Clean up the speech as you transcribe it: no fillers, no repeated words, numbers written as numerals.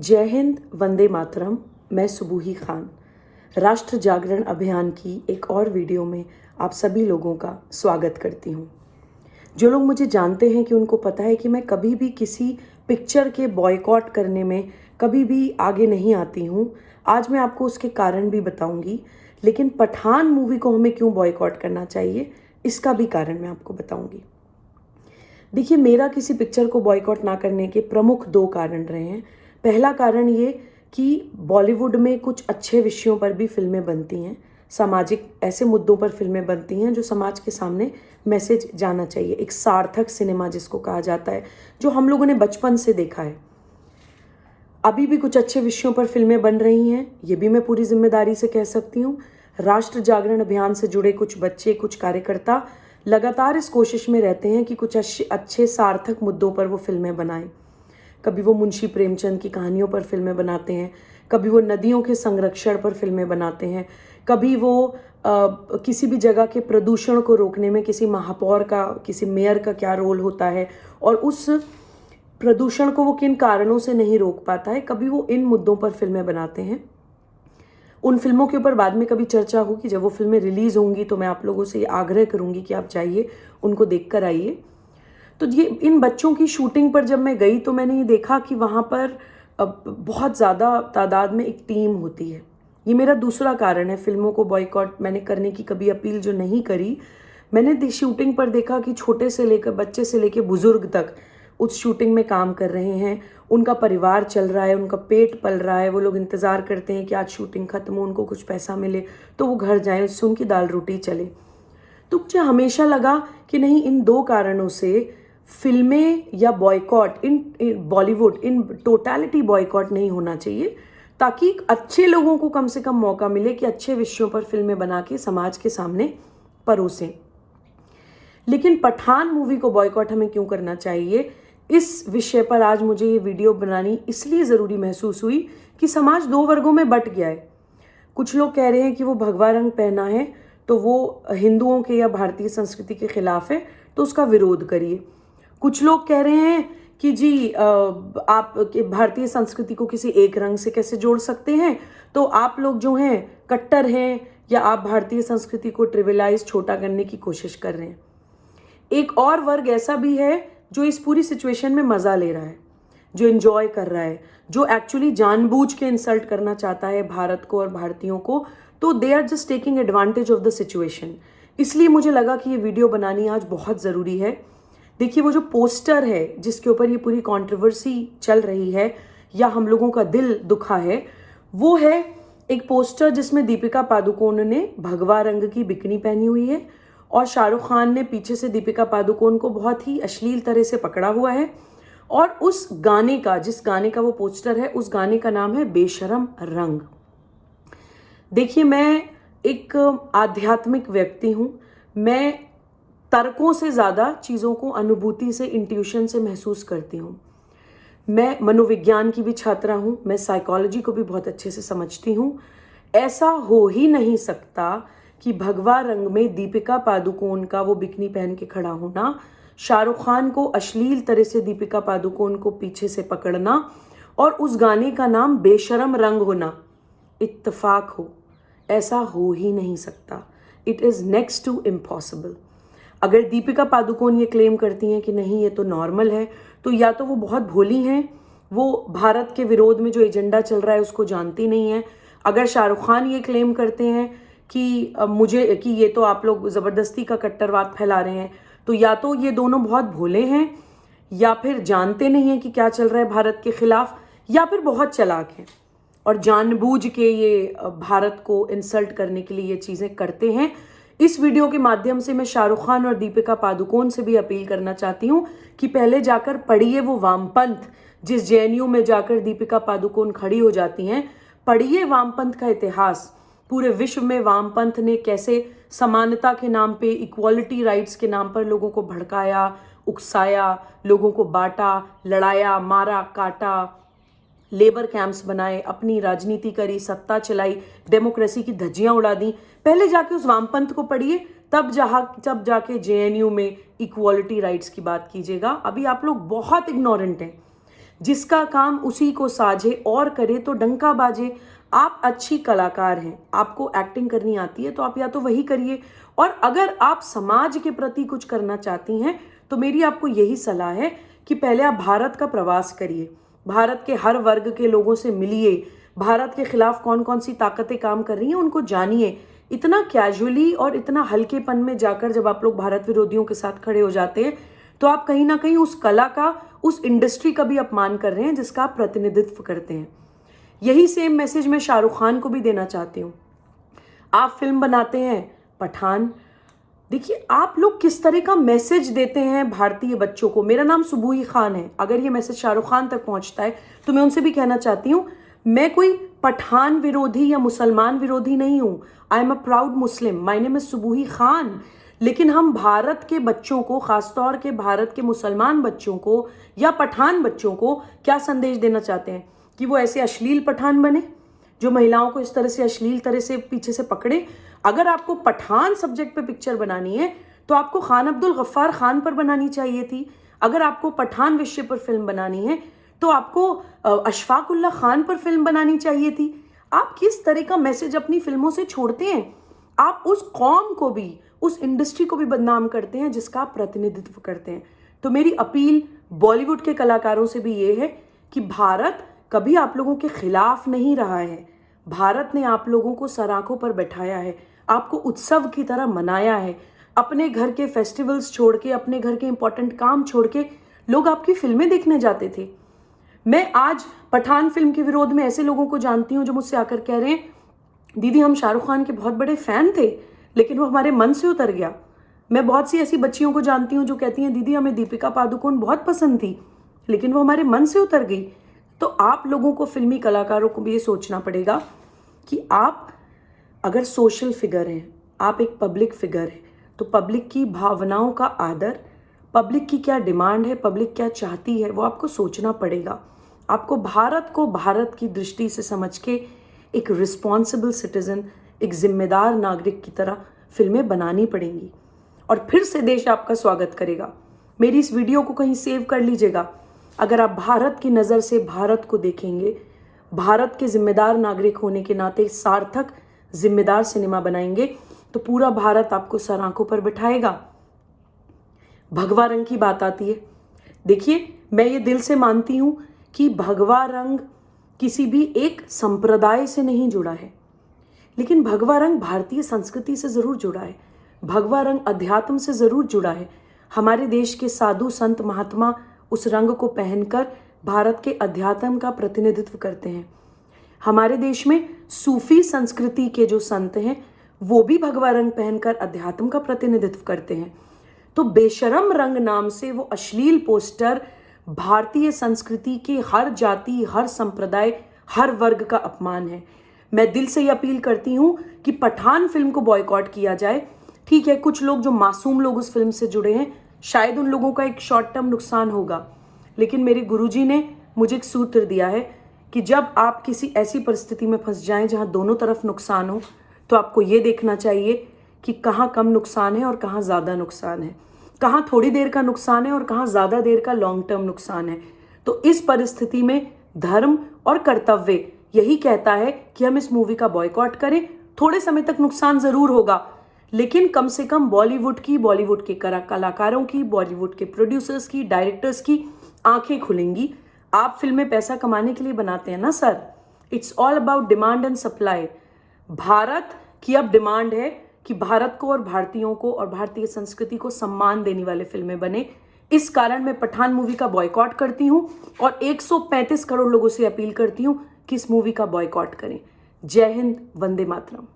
जय हिंद, वंदे मातरम। मैं सुबूही खान राष्ट्र जागरण अभियान की एक और वीडियो में आप सभी लोगों का स्वागत करती हूँ। जो लोग मुझे जानते हैं कि उनको पता है कि मैं कभी भी किसी पिक्चर के बॉयकॉट करने में कभी भी आगे नहीं आती हूँ। आज मैं आपको उसके कारण भी बताऊँगी, लेकिन पठान मूवी को हमें क्यों बॉयकॉट करना चाहिए इसका भी कारण मैं आपको बताऊँगी। देखिए, मेरा किसी पिक्चर को बॉयकॉट ना करने के प्रमुख दो कारण रहे हैं। पहला कारण ये कि बॉलीवुड में कुछ अच्छे विषयों पर भी फिल्में बनती हैं, सामाजिक ऐसे मुद्दों पर फिल्में बनती हैं जो समाज के सामने मैसेज जाना चाहिए। एक सार्थक सिनेमा जिसको कहा जाता है, जो हम लोगों ने बचपन से देखा है। अभी भी कुछ अच्छे विषयों पर फिल्में बन रही हैं, ये भी मैं पूरी जिम्मेदारी से कह सकती हूँ। राष्ट्र जागरण अभियान से जुड़े कुछ बच्चे, कुछ कार्यकर्ता लगातार इस कोशिश में रहते हैं कि कुछ अच्छे सार्थक मुद्दों पर वो फिल्में बनाएं। कभी वो मुंशी प्रेमचंद की कहानियों पर फिल्में बनाते हैं, कभी वो नदियों के संरक्षण पर फिल्में बनाते हैं, कभी वो किसी भी जगह के प्रदूषण को रोकने में किसी महापौर का, किसी मेयर का क्या रोल होता है और उस प्रदूषण को वो किन कारणों से नहीं रोक पाता है, कभी वो इन मुद्दों पर फिल्में बनाते हैं। उन फिल्मों के ऊपर बाद में कभी चर्चा होगी, जब वो फिल्में रिलीज़ होंगी तो मैं आप लोगों से आग्रह करूंगी कि आप जाइए, उनको देख कर आइए। तो ये इन बच्चों की शूटिंग पर जब मैं गई तो मैंने ये देखा कि वहाँ पर बहुत ज़्यादा तादाद में एक टीम होती है। ये मेरा दूसरा कारण है फिल्मों को बॉयकॉट मैंने करने की कभी अपील जो नहीं करी। मैंने शूटिंग पर देखा कि छोटे से लेकर बच्चे से लेकर बुजुर्ग तक उस शूटिंग में काम कर रहे हैं। उनका परिवार चल रहा है, उनका पेट पल रहा है। वो लोग इंतज़ार करते हैं कि आज शूटिंग खत्म हो, उनको कुछ पैसा मिले तो वो घर जाएं, उससे उनकी दाल रोटी चले। तो मुझे हमेशा लगा कि नहीं, इन दो कारणों से फिल्में या boycott in Bollywood in totality boycott नहीं होना चाहिए, ताकि अच्छे लोगों को कम से कम मौका मिले कि अच्छे विषयों पर फिल्में बना के समाज के सामने परोसें। लेकिन पठान मूवी को बॉयकॉट हमें क्यों करना चाहिए, इस विषय पर आज मुझे ये वीडियो बनानी इसलिए ज़रूरी महसूस हुई कि समाज दो वर्गों में बंट गया है। कुछ लोग कह रहे हैं कि वो भगवा रंग पहना है तो वो हिंदुओं के या भारतीय संस्कृति के खिलाफ है, तो उसका विरोध करिए। कुछ लोग कह रहे हैं कि जी आप भारतीय संस्कृति को किसी एक रंग से कैसे जोड़ सकते हैं, तो आप लोग जो हैं कट्टर हैं या आप भारतीय संस्कृति को ट्रिविलाइज छोटा करने की कोशिश कर रहे हैं। एक और वर्ग ऐसा भी है जो इस पूरी सिचुएशन में मज़ा ले रहा है, जो एंजॉय कर रहा है, जो एक्चुअली जानबूझ के इंसल्ट करना चाहता है भारत को और भारतीयों को। तो they are just taking advantage of the situation. इसलिए मुझे लगा कि ये वीडियो बनानी आज बहुत ज़रूरी है। देखिए, वो जो पोस्टर है जिसके ऊपर ये पूरी कंट्रोवर्सी चल रही है या हम लोगों का दिल दुखा है, वो है एक पोस्टर जिसमें दीपिका पादुकोण ने भगवा रंग की बिकनी पहनी हुई है और शाहरुख खान ने पीछे से दीपिका पादुकोण को बहुत ही अश्लील तरह से पकड़ा हुआ है। और उस गाने का, जिस गाने का वो पोस्टर है, उस गाने का नाम है बेशरम रंग। देखिए, मैं एक आध्यात्मिक व्यक्ति हूँ। मैं तर्कों से ज़्यादा चीज़ों को अनुभूति से, इंट्यूशन से महसूस करती हूँ। मैं मनोविज्ञान की भी छात्रा हूँ, मैं साइकोलॉजी को भी बहुत अच्छे से समझती हूँ। ऐसा हो ही नहीं सकता कि भगवा रंग में दीपिका पादुकोण का वो बिकनी पहन के खड़ा होना, शाहरुख खान को अश्लील तरह से दीपिका पादुकोण को पीछे से पकड़ना और उस गाने का नाम बेशरम रंग होना इत्तेफाक हो, ऐसा हो ही नहीं सकता। It is next to impossible. अगर दीपिका पादुकोण ये क्लेम करती हैं कि नहीं ये तो नॉर्मल है, तो या तो वो बहुत भोली हैं, वो भारत के विरोध में जो एजेंडा चल रहा है उसको जानती नहीं है। अगर शाहरुख खान ये क्लेम करते हैं कि ये तो आप लोग ज़बरदस्ती का कट्टरवाद फैला रहे हैं, तो या तो ये दोनों बहुत भोले हैं या फिर जानते नहीं हैं कि क्या चल रहा है भारत के खिलाफ, या फिर बहुत चालाक हैं और जानबूझ के ये भारत को इंसल्ट करने के लिए ये चीज़ें करते हैं। इस वीडियो के माध्यम से मैं शाहरुख खान और दीपिका पादुकोण से भी अपील करना चाहती हूँ कि पहले जाकर पढ़िए वो वामपंथ, जिस जेएनयू में जाकर दीपिका पादुकोण खड़ी हो जाती हैं, पढ़िए वामपंथ का इतिहास। पूरे विश्व में वामपंथ ने कैसे समानता के नाम पे, इक्वालिटी राइट्स के नाम पर लोगों को भड़काया, उकसाया, लोगों को बांटा, लड़ाया, मारा, काटा, लेबर कैंप्स बनाए, अपनी राजनीति करी, सत्ता चलाई, डेमोक्रेसी की धज्जियां उड़ा दी। पहले जाके उस वामपंथ को पढ़िए, तब जाके जेएनयू में इक्वालिटी राइट्स की बात कीजिएगा। अभी आप लोग बहुत इग्नोरेंट हैं। जिसका काम उसी को साझे और करे तो डंका बाजे। आप अच्छी कलाकार हैं, आपको एक्टिंग करनी आती है तो आप या तो वही करिए, और अगर आप समाज के प्रति कुछ करना चाहती हैं तो मेरी आपको यही सलाह है कि पहले आप भारत का प्रवास करिए, भारत के हर वर्ग के लोगों से मिलिए, भारत के खिलाफ कौन कौन सी ताकतें काम कर रही हैं उनको जानिए। इतना कैजुअली और इतना हल्केपन में जाकर जब आप लोग भारत विरोधियों के साथ खड़े हो जाते हैं तो आप कहीं ना कहीं उस कला का, उस इंडस्ट्री का भी अपमान कर रहे हैं जिसका आप प्रतिनिधित्व करते हैं। यही सेम मैसेज मैं शाहरुख खान को भी देना चाहती हूँ। आप फिल्म बनाते हैं पठान, देखिए आप लोग किस तरह का मैसेज देते हैं भारतीय बच्चों को। मेरा नाम सुबूही खान है, अगर ये मैसेज शाहरुख खान तक पहुंचता है तो मैं उनसे भी कहना चाहती हूँ, मैं कोई पठान विरोधी या मुसलमान विरोधी नहीं हूँ। I am a proud Muslim, my name is Subuhi Khan. लेकिन हम भारत के बच्चों को, खासतौर के भारत के मुसलमान बच्चों को या पठान बच्चों को क्या संदेश देना चाहते हैं कि वो ऐसे अश्लील पठान बने जो महिलाओं को इस तरह से अश्लील तरह से पीछे से पकड़े। अगर आपको पठान सब्जेक्ट पे पिक्चर बनानी है तो आपको खान अब्दुल गफ्फार खान पर बनानी चाहिए थी। अगर आपको पठान विषय पर फिल्म बनानी है तो आपको अशफाक उल्लाह खान पर फिल्म बनानी चाहिए थी। आप किस तरह का मैसेज अपनी फिल्मों से छोड़ते हैं? आप उस कौम को भी, उस इंडस्ट्री को भी बदनाम करते हैं जिसका आप प्रतिनिधित्व करते हैं। तो मेरी अपील बॉलीवुड के कलाकारों से भी ये है कि भारत कभी आप लोगों के खिलाफ नहीं रहा है। भारत ने आप लोगों को सराखों पर बैठाया है, आपको उत्सव की तरह मनाया है। अपने घर के फेस्टिवल्स छोड़ के, अपने घर के इंपॉर्टेंट काम छोड़ के लोग आपकी फिल्में देखने जाते थे। मैं आज पठान फिल्म के विरोध में ऐसे लोगों को जानती हूँ जो मुझसे आकर कह रहे हैं, दीदी हम शाहरुख खान के बहुत बड़े फैन थे लेकिन वो हमारे मन से उतर गया। मैं बहुत सी ऐसी बच्चियों को जानती हूँ जो कहती हैं, दीदी हमें दीपिका पादुकोण बहुत पसंद थी लेकिन वो हमारे मन से उतर गई। तो आप लोगों को, फिल्मी कलाकारों को भी ये सोचना पड़ेगा कि आप अगर सोशल फिगर हैं, आप एक पब्लिक फिगर हैं, तो पब्लिक की भावनाओं का आदर, पब्लिक की क्या डिमांड है, पब्लिक क्या चाहती है, वो आपको सोचना पड़ेगा। आपको भारत को भारत की दृष्टि से समझ के एक रिस्पॉन्सिबल सिटीजन, एक जिम्मेदार नागरिक की तरह फिल्में बनानी पड़ेंगी और फिर से देश आपका स्वागत करेगा। मेरी इस वीडियो को कहीं सेव कर लीजिएगा। अगर आप भारत की नज़र से भारत को देखेंगे, भारत के जिम्मेदार नागरिक होने के नाते सार्थक जिम्मेदार सिनेमा बनाएंगे तो पूरा भारत आपको सराखों पर बिठाएगा। भगवा रंग की बात आती है, देखिए मैं ये दिल से मानती हूँ कि भगवा रंग किसी भी एक संप्रदाय से नहीं जुड़ा है, लेकिन भगवा रंग भारतीय संस्कृति से ज़रूर जुड़ा है। भगवा रंग अध्यात्म से ज़रूर जुड़ा है। हमारे देश के साधु संत महात्मा उस रंग को पहनकर भारत के अध्यात्म का प्रतिनिधित्व करते हैं। हमारे देश में सूफी संस्कृति के जो संत हैं वो भी भगवा रंग पहनकर अध्यात्म का प्रतिनिधित्व करते हैं। तो बेशरम रंग नाम से वो अश्लील पोस्टर भारतीय संस्कृति के हर जाति, हर संप्रदाय, हर वर्ग का अपमान है। मैं दिल से ये अपील करती हूँ कि पठान फिल्म को बॉयकॉट किया जाए। ठीक है, कुछ लोग जो मासूम लोग उस फिल्म से जुड़े हैं, शायद उन लोगों का एक शॉर्ट टर्म नुकसान होगा, लेकिन मेरे गुरुजी ने मुझे एक सूत्र दिया है कि जब आप किसी ऐसी परिस्थिति में फंस जाएं जहां दोनों तरफ नुकसान हो तो आपको ये देखना चाहिए कि कहाँ कम नुकसान है और कहाँ ज़्यादा नुकसान है, कहाँ थोड़ी देर का नुकसान है और कहाँ ज़्यादा देर का लॉन्ग टर्म नुकसान है। तो इस परिस्थिति में धर्म और कर्तव्य यही कहता है कि हम इस मूवी का बॉयकॉट करें। थोड़े समय तक नुकसान ज़रूर होगा, लेकिन कम से कम बॉलीवुड की, बॉलीवुड के कलाकारों की, बॉलीवुड के प्रोड्यूसर्स की, डायरेक्टर्स की आंखें खुलेंगी। आप फिल्में पैसा कमाने के लिए बनाते हैं ना sir, it's all about demand and supply. Bharat की अब डिमांड है कि भारत को और भारतीयों को और भारतीय संस्कृति को सम्मान देने वाले फिल्में बने। इस कारण मैं पठान मूवी का बॉयकॉट करती हूँ और 135 करोड़ लोगों से अपील करती हूँ कि इस मूवी का बॉयकॉट करें। जय हिंद, वंदे मातरम।